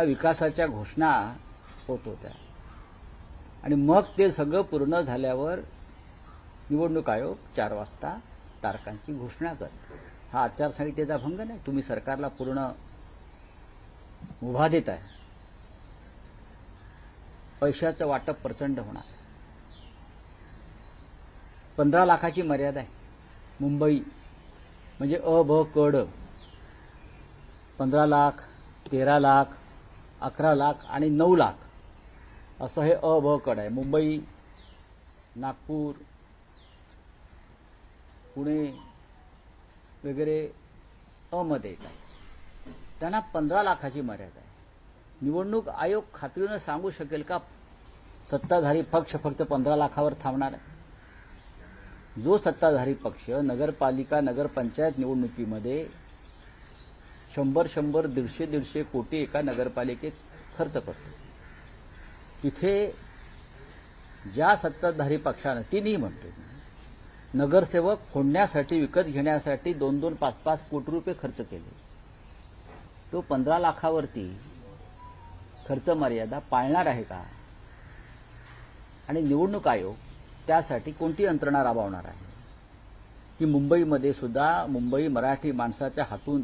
विकासाच्या घोषणा होत होत्या आणि मग ते सगळं पूर्ण झाल्यावर निवडणूक आयोग 4 वाजता तारखांची घोषणा करतो. हा आचारसंहितेचा भंग नाही. तुम्ही सरकारला पूर्ण मुभा देत आहे. पैशाचं वाटप प्रचंड होणार. 15 लाखाची मर्यादा आहे. मुंबई म्हणजे अ ब क ड 15 लाख, 13 लाख, 11 लाख आणि 9 लाख असं हे अ ब क ड आहे. मुंबई, नागपूर, पुणे वगैरे अ मध्ये येत आहे. त्यांना 15 लाखाची मर्यादा आहे. निवडणूक आयोग खात्रीनं सांगू शकेल का सत्ताधारी पक्ष फक्त 15 लाखावर थांबणार आहे? जो सत्ताधारी पक्ष नगरपालिका नगरपंचायत निवडणुकीमध्ये 100-100, 150-150 कोटी एका नगरपालिकेत खर्च करतो, तिथे ज्या सत्ताधारी पक्षानं, तिन्ही म्हणतो, नगरसेवक फोडण्यासाठी विकत घेण्यासाठी 2-2, 5-5 कोटी रुपये खर्च केले, तो 15 लाखावरती खर्च मर्यादा पाळणार आहे का? आणि निवडणूक आयोग त्यासाठी कोणती यंत्रणा राबवणार आहे की मुंबईमध्ये सुद्धा मुंबई मराठी माणसाच्या हातून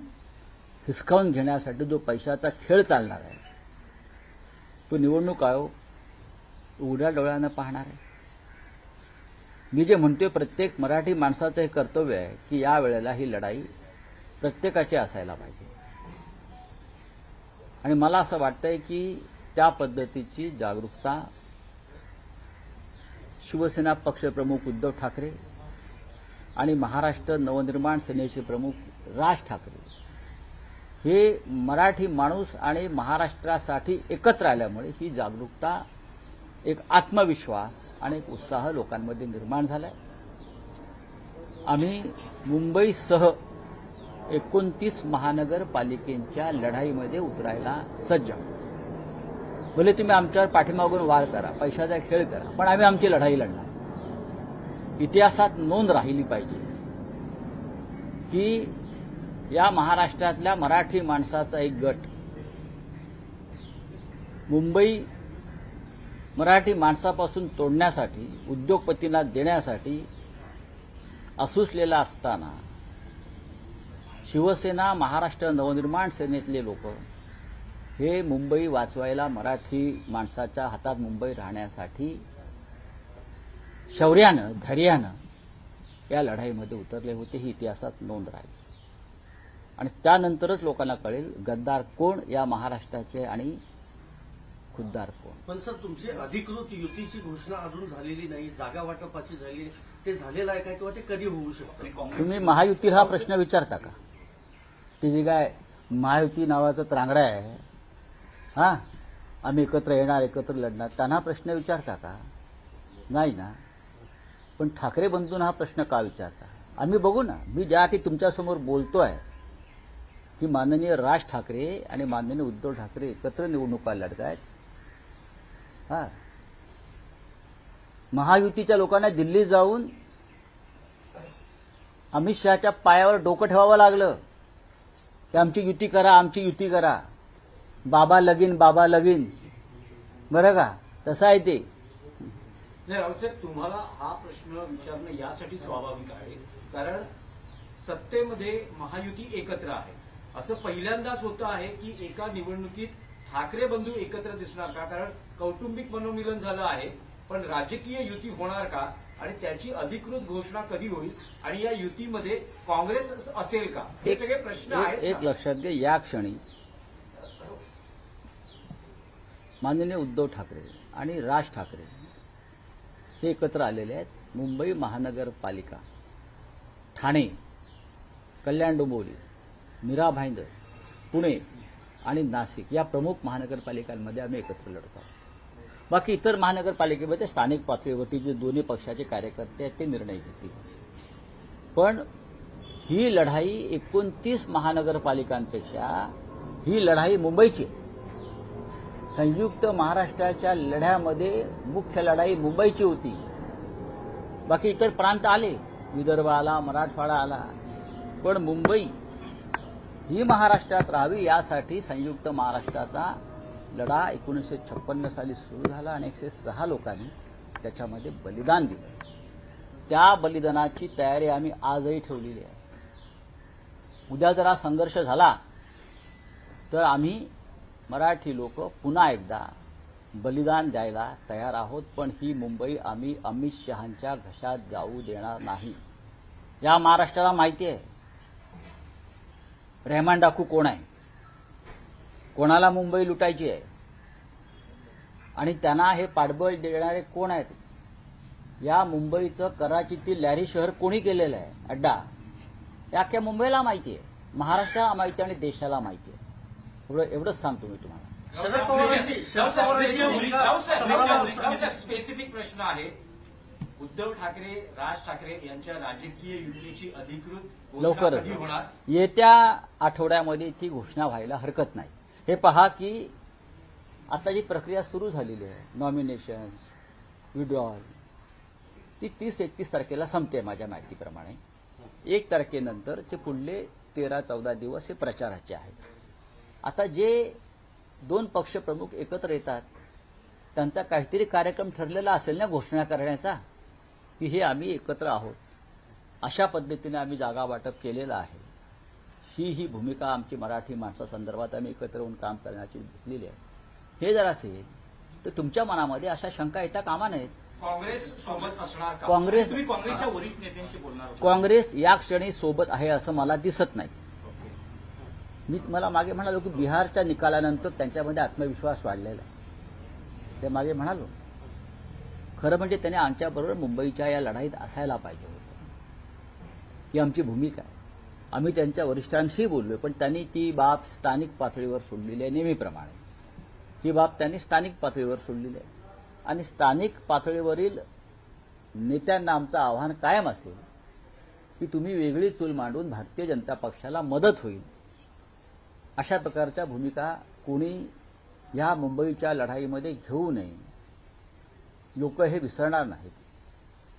हिसकावून घेण्यासाठी जो पैशाचा खेळ चालणार आहे तो निवडणूक आयोग उघड्या डोळ्यानं पाहणार आहे. मी जे म्हणतोय प्रत्येक मराठी माणसाचं हे कर्तव्य आहे की या वेळेला ही लढाई प्रत्येकाची असायला पाहिजे. आणि मला असं वाटतंय की त्या पद्धतीची जागरूकता शिवसेना पक्षप्रमुख उद्धव ठाकरे आणि महाराष्ट्र नवनिर्माण सेनेचे प्रमुख राज ठाकरे हे मराठी माणूस आणि महाराष्ट्रासाठी एकत्र आल्यामुळे ही जागरूकता, एक आत्मविश्वास आणि एक उत्साह लोकांमध्ये निर्माण झालाय. आम्ही मुंबईसह 29 महानगरपालिकेच्या लढाईमध्ये उतरायला सज्ज आहोत. भले तुम्ही आमच्यावर पाठीमागून वार करा, पैशाचा खेळ करा, पण आम्ही आमची लढाई लढणार. इतिहासात नोंद राहिली पाहिजे की या महाराष्ट्रातल्या मराठी माणसाचा एक गट मुंबई मराठी माणसापासून तोडण्यासाठी, उद्योगपतींना देण्यासाठी असूसलेला असताना शिवसेना, महाराष्ट्र नवनिर्माण सेनेतले लोक हे मुंबई वाचवायला, मराठी माणसाच्या हातात मुंबई राहण्यासाठी शौर्यानं, धैर्यानं या लढाईमध्ये उतरले होते. ही इतिहासात नोंद राहील आणि त्यानंतरच लोकांना कळेल गद्दार कोण या महाराष्ट्राचे आणि खुद्दार कोण. पण सर, तुमची अधिकृत युतीची घोषणा अजून झालेली नाही, जागा वाटपाची झाली, ते झालेलं आहे का किंवा ते कधी होऊ शकतं? तुम्ही महायुती हा प्रश्न विचारता का? ती जी काय महायुती नावाचं त्रांगडा आहे, हा आम्ही एकत्र येणार, एकत्र लढणार, त्यांना प्रश्न विचारता का? नाही ना. पण ठाकरे बंधूंना हा प्रश्न का विचारता? आम्ही बघू ना. मी ज्यासाठी तुमच्यासमोर बोलतोय की माननीय राज ठाकरे आणि माननीय उद्धव ठाकरे एकत्र निवडणुका लढतायत. हा महायुतीच्या लोकांना दिल्लीत जाऊन अमित शहाच्या पायावर डोकं ठेवावं लागलं की आमची युती करा, आमची युती करा. बाबा लगीन, बाबा लगीन. बरं का? तसं आहे ते. नाही राऊत साहेब, तुम्हाला हा प्रश्न विचारणं यासाठी स्वाभाविक आहे कारण सत्तेमध्ये महायुती एकत्र आहे. असं पहिल्यांदाच होतं आहे की एका निवडणुकीत ठाकरे बंधू एकत्र दिसणार का? कारण कौटुंबिक मनोमिलन झालं आहे, पण राजकीय युती होणार का आणि त्याची अधिकृत घोषणा कधी होईल आणि या युतीमध्ये काँग्रेस असेल का? हे सगळे प्रश्न आहेत. एक लक्षात घ्या, या क्षणी माननीय उद्धव ठाकरे आणि राज ठाकरे हे एकत्र आलेले आहेत. मुंबई महानगरपालिका, ठाणे, कल्याण डोंबिवली, मीरा भाईंदर, पुणे आणि नाशिक या प्रमुख महानगरपालिकांमध्ये आम्ही एकत्र लढतो. बाकी इतर महानगरपालिकेमध्ये स्थानिक पातळीवरती जे दोन्ही पक्षाचे कार्यकर्ते आहेत ते निर्णय घेतील. पण ही लढाई 29 महानगरपालिकांपेक्षा ही लढाई मुंबईची. संयुक्त महाराष्ट्राच्या लढ्यामध्ये मुख्य लढाई मुंबईची होती. बाकी इतर प्रांत आले, विदर्भ आला, मराठवाडा आला, पण मुंबई ही महाराष्ट्रात राहावी यासाठी संयुक्त महाराष्ट्राचा लढा 1956 साली सुरू झाला आणि 106 लोकांनी त्याच्यामध्ये बलिदान दिलं. त्या बलिदानाची तयारी आम्ही आजही ठेवलेली आहे. उद्या जर हा संघर्ष झाला तर आम्ही मराठी लोक पुन्हा एकदा बलिदान द्यायला तयार आहोत. पण ही मुंबई आम्ही अमित शहांच्या घशात जाऊ देणार नाही. या महाराष्ट्राला माहिती आहे रहमान डाकू कोण आहे, कोणाला मुंबई लुटायची आहे आणि त्यांना हे पाठबळ देणारे कोण आहेत. या मुंबईचं कराचीतील लॅरी शहर कोणी केलेलं आहे अड्डा, हे अख्ख्या मुंबईला माहिती आहे, महाराष्ट्राला माहिती आहे आणि देशाला माहिती आहे. एवढंच सांगतो मी तुम्हाला. शरद पवारांची स्पेसिफिक प्रश्न आहे. उद्धव ठाकरे, राज ठाकरे यांच्या राजकीय युतीची अधिकृत घोषणा लवकरच कधी होणार? येत्या आठवड्यामध्ये ती घोषणा व्हायला हरकत नाही. हे पहा की आता जी प्रक्रिया सुरू झालेली आहे, नॉमिनेशन्स, विड्रॉल, ती 30-31 तारखेला संपते माझ्या माहितीप्रमाणे. 1 तारखेनंतरचे पुढले 13-14 दिवस हे प्रचाराचे आहेत. आता जे 2 पक्षप्रमुख एकत्र येतात त्यांचा काहीतरी कार्यक्रम ठरलेला असेल ना घोषणा करण्याचा, की हे आम्ही एकत्र आहोत, अशा पद्धतीने आम्ही जागा वाटप केलेलं आहे. ही भूमिका आमची मराठी माणसासंदर्भात आम्ही एकत्र येऊन काम करण्याची घेतलेली आहे. हे जर असेल तर तुमच्या मनामध्ये अशा शंका येता कामा नयेत. काँग्रेस सोबत असणार का? काँग्रेस- तुम्ही काँग्रेसच्या वरिष्ठ नेत्यांशी बोलणार होता. काँग्रेस या क्षणी सोबत आहे असं मला दिसत नाही. मी मला मागे म्हणालो की बिहारच्या निकालानंतर त्यांच्यामध्ये आत्मविश्वास वाढलेला आहे. ते मागे म्हणालो खरं म्हणजे त्याने आमच्याबरोबर मुंबईच्या या लढाईत असायला पाहिजे होतं. ही आमची भूमिका आहे. आम्ही त्यांच्या वरिष्ठांशी बोललोय, पण त्यांनी ती बाब स्थानिक पातळीवर सोडलेली आहे. नेहमीप्रमाणे ही बाब त्यांनी स्थानिक पातळीवर सोडलेली आहे आणि स्थानिक पातळीवरील नेत्यांना आमचं आव्हान कायम असेल की तुम्ही वेगळी चूल मांडून भारतीय जनता पक्षाला मदत होईल अशा प्रकारच्या भूमिका कोणी या मुंबईच्या लढाईमध्ये घेऊ नये. लोक हे विसरणार नाहीत.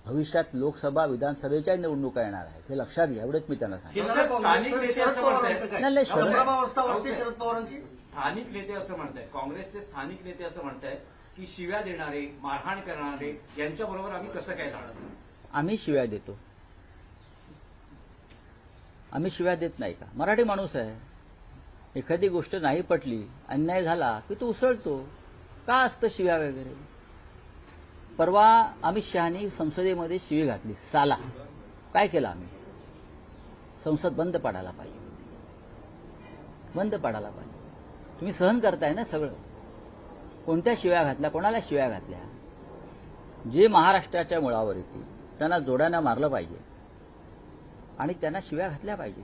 भविष्यात लोकसभा विधानसभेच्या निवडणुका येणार आहेत, हे लक्षात घ्या. एवढंच मी त्यांना सांगितलं. केंद्रात काँग्रेसचं शरद पवारांचं काय? नाही, शरद- संभ्रमावस्था वाटते शरद पवारांची. स्थानिक नेते असं म्हणतायत, काँग्रेसचे स्थानिक नेते असं म्हणतायत की शिव्या देणारे, मारहाण करणारे यांच्याबरोबर आम्ही कसं काय जाणार? आम्ही शिव्या देतो? आम्ही शिव्या देत नाही का? मराठी माणूस आहे. एखादी गोष्ट नाही पटली, अन्याय झाला की तो उसळतो. का असतं शिव्या वगैरे? परवा अमित शहानी संसदेमध्ये शिवी घातली, साला. काय केलं आम्ही? संसद बंद पाडायला पाहिजे होती. बंद पाडायला पाहिजे. तुम्ही सहन करताय ना सगळं. कोणत्या शिव्या घातल्या, कोणाला शिव्या घातल्या? जे महाराष्ट्राच्या मुळावर येतील त्यांना जोड्यानं मारलं पाहिजे आणि त्यांना शिव्या घातल्या पाहिजे.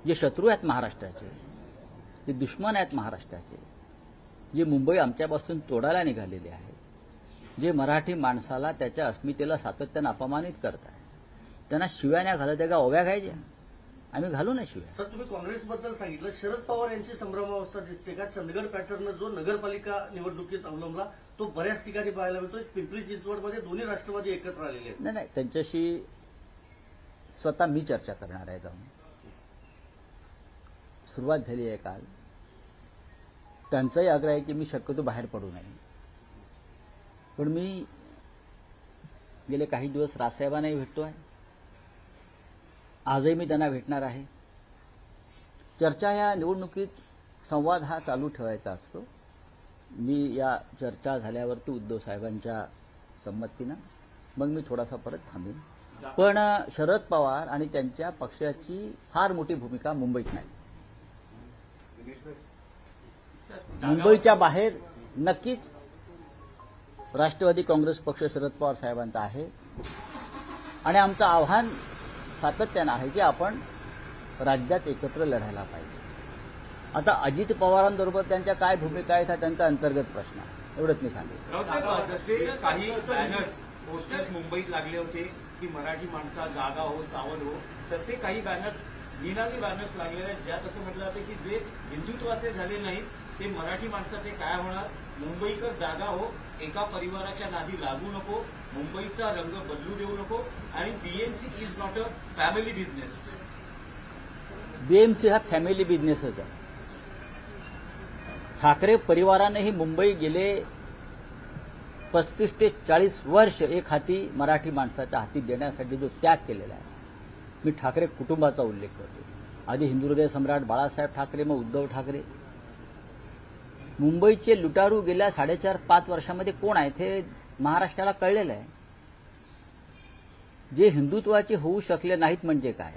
जे शत्रू आहेत महाराष्ट्राचे, जे दुश्मन आहेत महाराष्ट्राचे, जे मुंबई आमच्यापासून तोडायला निघालेले आहेत, जे मराठी माणसाला त्याच्या अस्मितेला सातत्यानं अपमानित करत आहे, त्यांना शिव्या नाही घालत आहे का ओव्या घ्यायच्या? आम्ही घालू ना शिव्या. सर, तुम्ही काँग्रेसबद्दल सांगितलं. शरद पवार यांची संभ्रमावस्था दिसते का? चंदगड पॅटर्न जो नगरपालिका निवडणुकीत अवलंबला तो बऱ्याच ठिकाणी पाहायला मिळतोय. पिंपरी चिंचवडमध्ये दोन्ही राष्ट्रवादी एकत्र आलेले आहेत. नाही, त्यांच्याशी स्वतः मी चर्चा करणार आहे. जाऊन सुरुवात झाली आहे काल. त्यांचाही आग्रह आहे की मी शक्यतो बाहेर पडू नये. पण मी गेले काही दिवस राजसाहेबांनाही भेटतोय. आजही मी त्यांना भेटणार आहे. चर्चा या निवडणुकीत संवाद हा चालू ठेवायचा असतो. मी या चर्चा झाल्यावरती उद्धव साहेबांच्या संमतीनं मग मी थोडासा परत थांबेन. पण शरद पवार आणि त्यांच्या पक्षाची फार मोठी भूमिका मुंबईत नाही. मुंबईच्या बाहेर नक्कीच राष्ट्रवादी काँग्रेस पक्ष शरद पवार साहेबांचा आहे आणि आमचं आव्हान सातत्यानं आहे की आपण राज्यात एकत्र लढायला पाहिजे. आता अजित पवारांबरोबर त्यांच्या काय भूमिका आहेत हा त्यांचा अंतर्गत प्रश्न आहे. एवढंच मी सांगितलं. राऊत जसे काही बॅनर्स, पोस्टर्स मुंबईत लागले होते की मराठी माणसा जागा हो, सावध हो, तसे काही बॅनर्स, निनावी बॅनर्स लागलेले आहेत ज्यात असं म्हटलं जातं की जे हिंदुत्वाचे झाले नाहीत ते मराठी माणसाचे काय होणार? मुंबईकर जागा हो, एका परिवाराच्या नादी लागू नको, मुंबईचा रंग बदलू देऊ नको आणि BMC is not a family business. BMC हा फॅमिली बिझनेसच आहे. ठाकरे परिवाराने ही मुंबई गेले 35 ते 40 वर्ष एक हाती मराठी माणसाच्या हाती देण्यासाठी जो त्याग केलेला आहे, मी ठाकरे कुटुंबाचा उल्लेख करतो. आधी हिंदुहृदय सम्राट बाळासाहेब ठाकरे, मग उद्धव ठाकरे. मुंबईचे लुटारू गेल्या 4.5-5 वर्षामध्ये कोण आहेत हे महाराष्ट्राला कळलेलं आहे. जे हिंदुत्वाचे होऊ शकले नाहीत म्हणजे काय?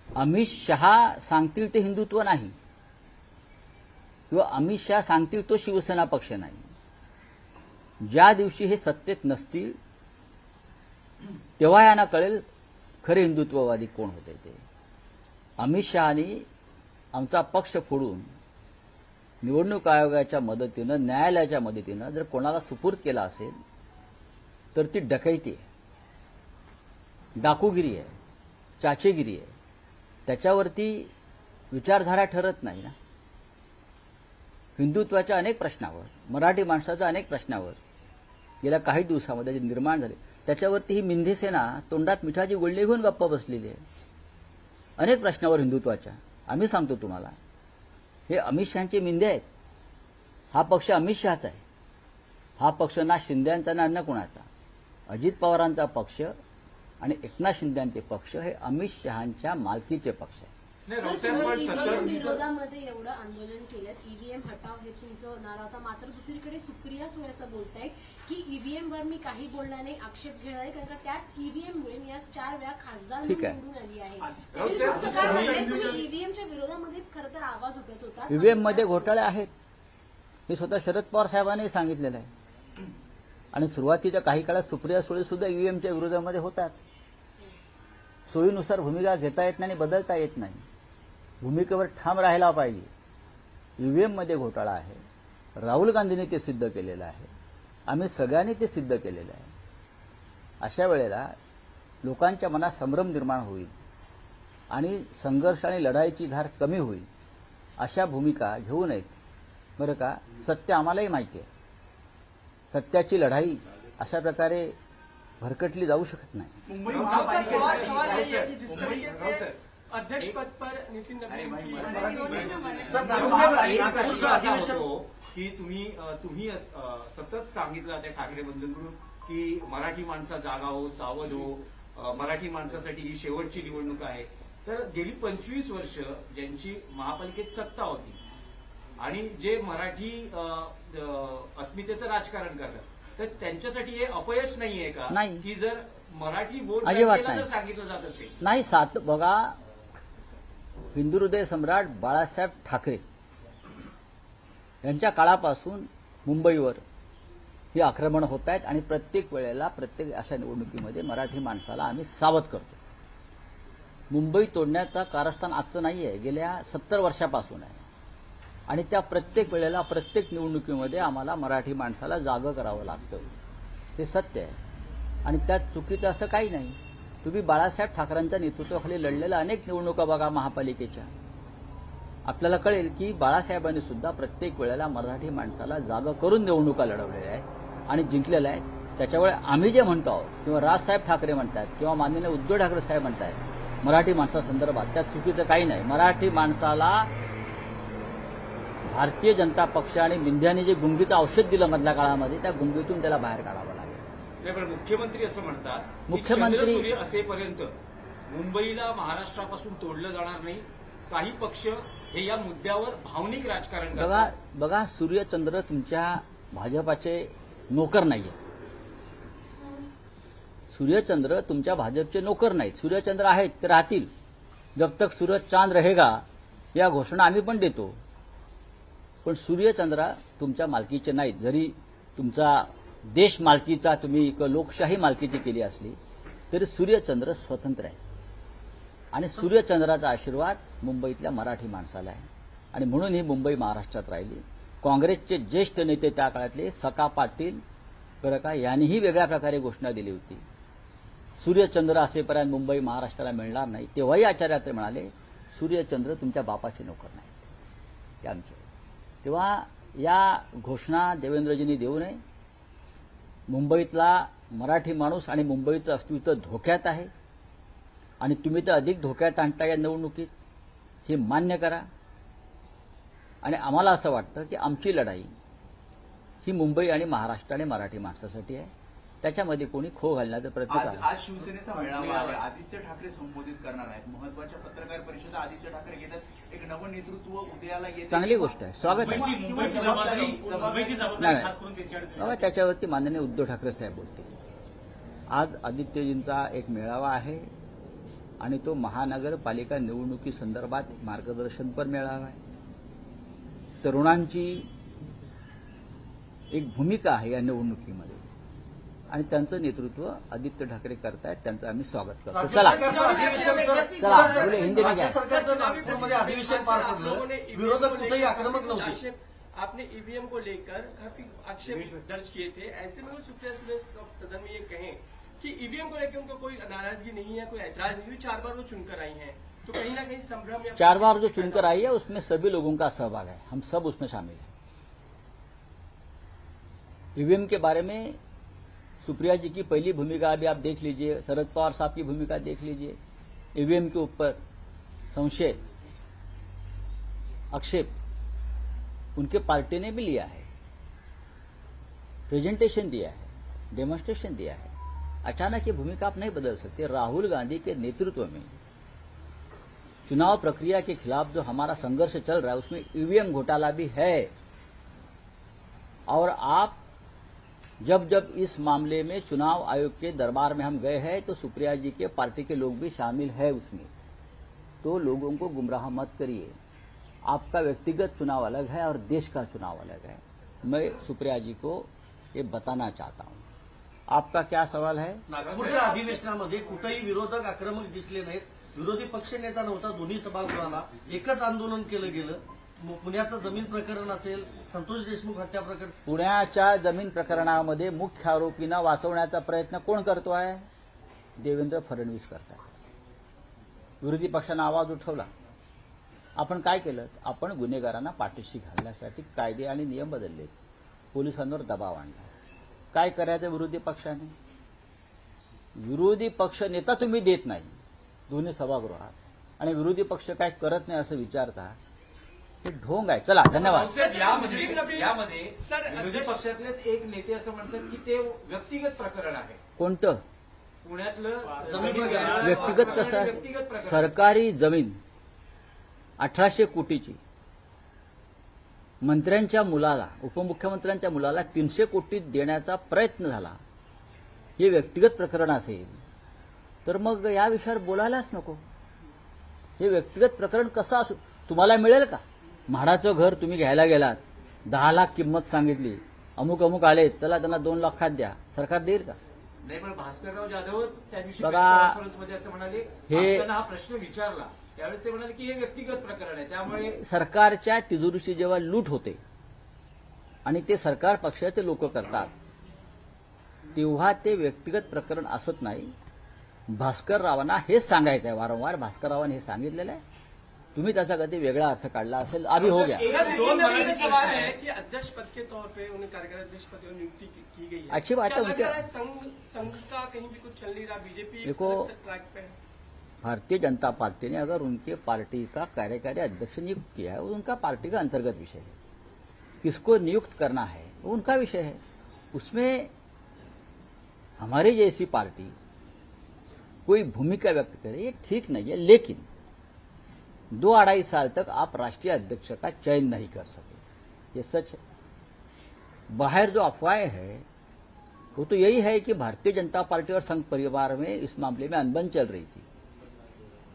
अमित शहा सांगतील ते हिंदुत्व नाही, किंवा अमित शहा सांगतील तो शिवसेना पक्ष नाही. ज्या दिवशी हे सत्तेत नसतील तेव्हा यांना कळेल खरे हिंदुत्ववादी कोण होते ते. अमित शहानी आमचा पक्ष फोडून निवडणूक आयोगाच्या मदतीनं, न्यायालयाच्या मदतीनं जर कोणाला सुपूर्द केला असेल तर ती डकैती आहे, डाकूगिरी आहे, चाचेगिरी आहे. त्याच्यावरती विचारधारा ठरत नाही ना. हिंदुत्वाच्या अनेक प्रश्नावर, मराठी माणसाच्या अनेक प्रश्नावर गेल्या काही दिवसामध्ये जे निर्माण झाले त्याच्यावरती ही मिंधे सेना तोंडात मिठाची गुळणी घेऊन गप्प बसलेली आहे. अनेक प्रश्नावर हिंदुत्वाच्या. आम्ही सांगतो तुम्हाला, हे अमित शहाचे मिंधे आहेत. हा पक्ष अमित शहाचा आहे. हा पक्ष ना शिंद्यांचा ना अन्य कोणाचा. अजित पवारांचा पक्ष आणि एकनाथ शिंदेचे पक्ष हे अमित शहांच्या मालकीचे पक्ष आहे. नाही, सर, रावसाहेब, तुम्ही पण EVM सत्तर विरोधामध्ये एवढं आंदोलन केलं, ईव्हीएम हटाव हे तुमचं नारा होता. मात्र दुसरीकडे सुप्रिया सुळे असं बोलतायत की ईव्हीएम वर मी काही बोलणार नाही, आक्षेप घेणार नाही, कारण का त्याच ईव्हीएम मुळे मी आज 4 वेळा खासदार ठीक आहे. निवडून आली आहे. रावसाहेब, तुमचं काय म्हणणं आहे? तुम्ही ईव्हीएमच्या विरोधामध्येच खरं तर आवाज उठवत होता. ईव्हीएम मध्ये घोटाळे आहेत हे स्वतः शरद पवार साहेबांनी सांगितलेलं आहे. आणि सुरुवातीच्या काही काळात सुप्रिया सुळे सुद्धा ईव्हीएमच्या विरोधामध्ये होतात. सोयीनुसार भूमिका घेता येत नाही आणि बदलता येत नाही. भूमिकेवर ठाम राहायला पाहिजे. ईव्हीएम मध्ये घोटाळा आहे. राहुल गांधींनी ते सिद्ध केलेलं आहे. आम्ही सगळ्यांनी ते सिद्ध केलेलं आहे. अशा वेळेला लोकांच्या मनात संभ्रम निर्माण होईल आणि संघर्ष आणि लढाईची धार कमी होईल. अशा भूमिका घेऊ नयेत. बरं का, सत्य आम्हालाही माहिती आहे. सत्याची लढाई अशा प्रकारे भरकटली जाऊ शकत नाही. मुंबई रावसाहेब, महापालिकेसाठी रावसाहेब, जिस तरीके से रावसाहेब, अध्यक्ष पद पर नितिन नवीन सर, तुमचा एक नागपूरचं प्रश्न असा अधिवेशन होतो की तुम्ही सतत सांगितलं त्या ठाकरे बंधूंकडून की मराठी माणसा जागा हो, सावध हो, मराठी माणसासाठी ही शेवटची निवडणूक आहे. तर गेली 25 वर्ष ज्यांची महापालिकेत सत्ता होती आणि जे मराठी अस्मितेचं राजकारण करतात, तर त्यांच्यासाठी हे अपयश नाहीये का? नाही. की जर मराठी वोट अजिबात बँकेला जर नाही. सांगितलं जात असेल. नाही, बघा, हिंदुहृदय सम्राट बाळासाहेब ठाकरे यांच्या काळापासून मुंबईवर ही आक्रमण होत आहेत आणि प्रत्येक वेळेला प्रत्येक अशा निवडणुकीमध्ये मराठी माणसाला आम्ही सावध करतो. मुंबई तोडण्याचा कारस्थान आजचं नाही आहे, गेल्या 70 वर्षापासून आहे. आणि त्या प्रत्येक वेळेला प्रत्येक निवडणुकीमध्ये आम्हाला मराठी माणसाला जागं करावं लागतं. हे सत्य आहे आणि त्यात चुकीचं असं काही नाही. तुम्ही बाळासाहेब ठाकरेंच्या नेतृत्वाखाली लढलेल्या अनेक निवडणुका बघा महापालिकेच्या. आपल्याला कळेल की बाळासाहेबांनी सुद्धा प्रत्येक वेळेला मराठी माणसाला जागं करून निवडणुका लढवलेल्या आहेत आणि जिंकलेल्या आहेत. त्याच्यामुळे आम्ही जे म्हणतो आहोत किंवा राजसाहेब ठाकरे म्हणतात किंवा माननीय उद्धव ठाकरे साहेब म्हणतात मराठी माणसासंदर्भात, त्यात चुकीचं काही नाही. मराठी माणसाला भारतीय जनता पक्ष आणि मिंध्याने जे गुंगीचं औषध दिलं मधल्या काळामध्ये, त्या गुंगीतून त्याला बाहेर काढावं लागेल. नाही, पण मुख्यमंत्री असं म्हणतात की मुख्यमंत्री- चंद्रसूर्य असेपर्यंत मुंबईला महाराष्ट्रापासून तोडलं जाणार नाही. काही पक्ष हे या मुद्द्यावर भावनिक राजकारण करतात. बघा, सूर्यचंद्र तुमच्या भाजपाचे नोकर नाहीये. सूर्यचंद्र तुमच्या भाजपचे नोकर नाहीत. सूर्यचंद्र आहेत ते राहतील. जब तक सूरज चांद रहेगा या घोषणा आम्ही पण देतो. पण सूर्यचंद्र तुमच्या मालकीचे नाहीत. जरी तुमचा देश मालकीचा तुम्ही लोकशाही मालकीची केली असली तरी सूर्यचंद्र स्वतंत्र आहे आणि सूर्यचंद्राचा आशीर्वाद मुंबईतल्या मराठी माणसाला आहे. आणि म्हणून ही मुंबई महाराष्ट्रात राहिली. काँग्रेसचे ज्येष्ठ नेते त्या काळातले सका पाटील, बरं का, यांनीही वेगळ्या प्रकारे घोषणा दिली होती. सूर्यचंद्र असेपर्यंत मुंबई महाराष्ट्राला मिळणार नाही. तेव्हाही आचार्य अत्रे म्हणाले सूर्यचंद्र तुमच्या बापाचे नोकर नाहीत, ते आमचे. तेव्हा या घोषणा देवेंद्रजींनी देऊ नये. मुंबईतला मराठी माणूस आणि मुंबईचं अस्तित्व धोक्यात आहे आणि तुम्ही तर अधिक धोक्यात आणता या निवडणुकीत, हे मान्य करा. आणि आम्हाला असं वाटतं की आमची लढाई ही मुंबई आणि महाराष्ट्र आणि मराठी माणसासाठी आहे. त्याच्यामध्ये कोणी खो घालण्याचा प्रयत्न आज करा. आज शिवसेनेचा मेळावा आहे. आदित्य ठाकरे संबोधित करणार आहेत. महत्वाच्या पत्रकार परिषदा आदित्य ठाकरे घेतात. एक नवं नेतृत्व उदयाला येते. चांगली गोष्ट आहे, स्वागत आहे. मुंबईची जबाबदारी नाही, खास करून त्यांच्याकडे बघा, त्याच्यावरती माननीय उद्धव ठाकरे साहेब बोलतील. आज आदित्यजींचा एक मेळावा आहे आणि तो महानगरपालिका निवडणुकीसंदर्भात मार्गदर्शनपर मेळावा आहे. तरुणांची एक भूमिका आहे या निवडणुकीमध्ये आणि त्यांचं नेतृत्व आदित्य ठाकरे करतायत. त्यांचं आम्ही स्वागत करतो. राज्य चला सरकारचं अधिवेशन सर, चला, बोले, हिंदी में राज्य क्या? सरकारचं नागपूरमध्ये अधिवेशन पार आप लोगों ने पडलं. EVM विरोधक को कुठेही लेकर आक्रमक नव्हते. आक्षेप- आपने ईवीएम को लेकर काफी आक्षेप दर्ज किए थे. ऐसे में वो सुप्रिया सुले सदन में ये कहें कि ईवीएम को लेकर उनको कोई नाराजगी नहीं है, कोई ऐतराज नहीं है. 4 बार वो चुनकर आई हैं, तो कहीं ना कहीं संभ्रम या 4 बार जो चुनकर आई है उसमें सभी लोगों का सहभाग है. हम सब उसमें शामिल हैं. ईवीएम के बारे में सुप्रिया जी की पहली भूमिका अभी आप देख लीजिए, शरद पवार साहब की भूमिका देख लीजिए. ईवीएम के ऊपर संशय, आक्षेप उनके पार्टी ने भी लिया है, प्रेजेंटेशन दिया है, डेमोन्स्ट्रेशन दिया है. अचानक ये भूमिका आप नहीं बदल सकते. राहुल गांधी के नेतृत्व में चुनाव प्रक्रिया के खिलाफ जो हमारा संघर्ष चल रहा है उसमें ईवीएम घोटाला भी है. और आप जब जब इस मामले में चुनाव आयोग के दरबार में हम गए हैं तो सुप्रिया जी के पार्टी के लोग भी शामिल है उसमें. तो लोगों को गुमराह मत करिए. आपका व्यक्तिगत चुनाव अलग है और देश का चुनाव अलग है. मैं सुप्रिया जी को ये बताना चाहता हूं. आपका क्या सवाल है? नागपूरच्या अधिवेशनामध्ये कुठेही विरोधक आक्रमक दिसले नाहीत. विरोधी पक्षनेता नव्हता. दोन्ही सभागृहाला एकच आंदोलन केलं गेलं. पुण्याचं जमीन प्रकरण असेल, संतोष देशमुख हत्या प्रकरण, पुण्याच्या जमीन प्रकरणामध्ये मुख्य आरोपींना वाचवण्याचा प्रयत्न कोण करतो आहे? देवेंद्र फडणवीस करतात. विरोधी पक्षानं आवाज उठवला. आपण काय केलं? आपण गुन्हेगारांना पाठीशी घालण्यासाठी कायदे आणि नियम बदलले, पोलिसांवर दबाव आणला. काय करायचं विरोधी पक्षाने? विरोधी पक्ष नेता तुम्ही देत नाही दोन्ही सभागृहात आणि विरोधी पक्ष काय करत नाही असं विचारता, हे ढोंग आहे. चला, धन्यवाद. यामध्ये विरोधी पक्षातलेच एक नेते असं म्हणतात की ते व्यक्तिगत प्रकरण आहे. कोणतं पुण्यातलं जमीन प्रकरण. व्यक्तिगत कसं आहे? व्यक्तिगत प्रकरण. सरकारी जमीन 1800 कोटीची, मंत्र्यांच्या मुलाला, उपमुख्यमंत्र्यांच्या मुलाला 300 कोटी देण्याचा प्रयत्न झाला. हे व्यक्तिगत प्रकरण असेल तर मग या विषयावर बोलायलाच नको. हे व्यक्तिगत प्रकरण कसं असू? तुम्हाला मिळेल का? म्हाडाचं घर तुम्ही घ्यायला गेलात, 10 लाख किंमत सांगितली, अमुक अमुक आले, चला त्यांना 2 लाखात द्या, सरकार देईल का? नाही, पण भास्करराव जाधवच त्या दिवशी बघा, प्रेस कॉन्फरन्समध्ये असं म्हणाले. हे- त्यांना हा प्रश्न विचारला त्यावेळेस ते म्हणाले की हे व्यक्तिगत प्रकरण आहे, त्यामुळे सरकारच्या तिजोरीची जेव्हा लूट होते आणि ते सरकार पक्षाचे लोक करतात तेव्हा ते व्यक्तिगत प्रकरण असत नाही. भास्कररावांना हेच सांगायचं आहे वारंवार. भास्कररावांनी हे सांगितलेलं आहे. तुम्ही त्याचा कधी वेगळा अर्थ काढला असेल, अभी हो गया. सर, दोन एक मराठी अभी प्रश्न सवाल हैं. है कि अध्यक्ष पद के तौर पे उन्हें कार्यकारी अध्यक्ष पद पर नियुक्ति की गई है. अच्छी बात है, क्या लग उनके- रहा है संघ का कहीं भी कुछ चल नहीं रहा? बीजेपी देखो, ट्रैक पे है. भारतीय जनता पार्टी ने अगर उनके पार्टी का कार्यकारी अध्यक्ष नियुक्त किया है, वो उनका पार्टी का अंतर्गत विषय है. किसको नियुक्त करना है वो उनका विषय है. उसमें हमारी जैसी पार्टी कोई भूमिका व्यक्त करे ये ठीक नहीं है. लेकिन 2-2.5 साल तक आप राष्ट्रीय अध्यक्ष का चयन नहीं कर सके, ये सच है. बाहर जो अफवाहें है वो तो यही है कि भारतीय जनता पार्टी और संघ परिवार में इस मामले में अनबन चल रही थी.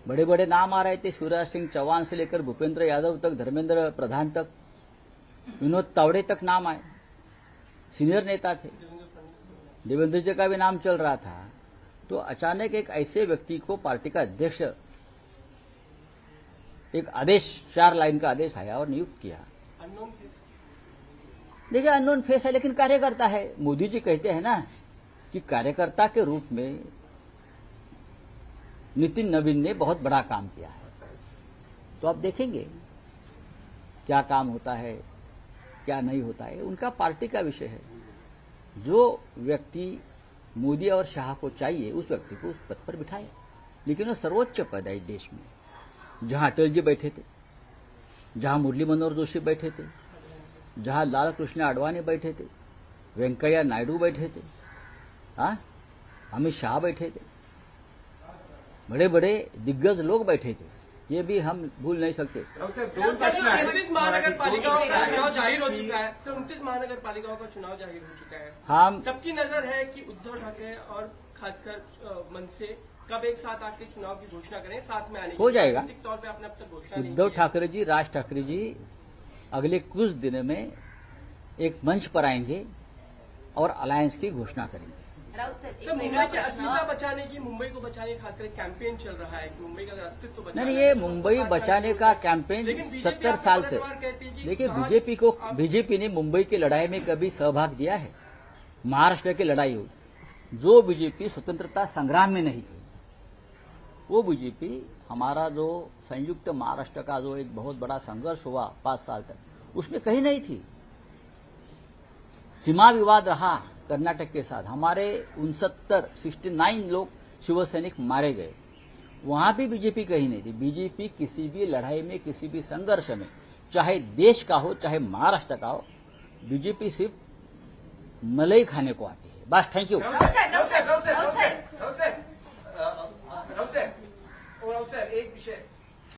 बड़े बड़े नाम आ रहे थे, शिवराज सिंह चौहान से लेकर भूपेंद्र यादव तक, धर्मेंद्र प्रधान तक, विनोद तावड़े तक नाम आए, सीनियर नेता थे. देवेंद्र जी का भी नाम चल रहा था. तो अचानक एक ऐसे व्यक्ति को पार्टी का अध्यक्ष, एक आदेश, 4 लाइन का आदेश आया और नियुक्त किया. अननोन केस. देखिए, अननोन फेस है लेकिन कार्यकर्ता है. मोदी जी कहते हैं ना कि कार्यकर्ता के रूप में नितिन नवीन ने बहुत बड़ा काम किया है. तो आप देखेंगे क्या काम होता है, क्या नहीं होता है, उनका पार्टी का विषय है. जो व्यक्ति मोदी और शाह को चाहिए उस व्यक्ति को उस पद पर बिठाए. लेकिन वो सर्वोच्च पद है इस देश में, जहां अटल जी बैठे थे, जहां मुरली मनोहर जोशी बैठे थे, जहां लाल कृष्ण आडवाणी बैठे थे, वेंकैया नायडू बैठे थे, अमित शाह बैठे थे, बड़े बड़े दिग्गज लोग बैठे थे, ये भी हम भूल नहीं सकते। राउत साहेब, दोन प्रश्न आहेत. 29 महानगरपालिकाओं का चुनाव जाहिर हो चुका है सर, 29 महानगरपालिकाओं का चुनाव जाहिर हो चुका है। हम सबकी नजर है कि उद्धव ठाकरे और खासकर मनसे कब एक साथ आके चुनाव की घोषणा करें, साथ में आने की। हो जाएगा। राजनीतिक तौर पे आपने अब तक घोषणा नहीं उद्धव की है। ठाकरे जी, राज ठाकरे जी अगले कुछ दिन में एक मंच पर आएंगे और अलायंस की घोषणा करेंगे। सर, मुंबई की अस्मिता बचाने की, मुंबई को बचाने की खासकर कैंपेन चल रहा है कि मुंबई का अस्तित्व बचाना नहीं, है, ये तो मुंबई साथ बचाने आने का की- कैंपेन लेकिन बीजेपी 70 आपको साल से। बार कहती है कि देखिए, कहाँ- बीजेपी ने मुंबई की लड़ाई में कभी सहभाग दिया है? महाराष्ट्र की लड़ाई हुई, जो बीजेपी स्वतंत्रता संग्राम में नहीं थी, वो बीजेपी हमारा जो संयुक्त महाराष्ट्र का जो एक बहुत बड़ा संघर्ष हुआ 5 साल तक, उसमें कहीं नहीं थी। सीमा विवाद रहा कर्नाटक के साथ, हमारे 69 लोग शिवसैनिक मारे गए, वहां भी बीजेपी कहीं नहीं थी। बीजेपी किसी भी लड़ाई में, किसी भी संघर्ष में, चाहे देश का हो चाहे महाराष्ट्र का हो, बीजेपी सिर्फ मलाई खाने को आती है। बस, थैंक यू। राउत साहेब, एक विषय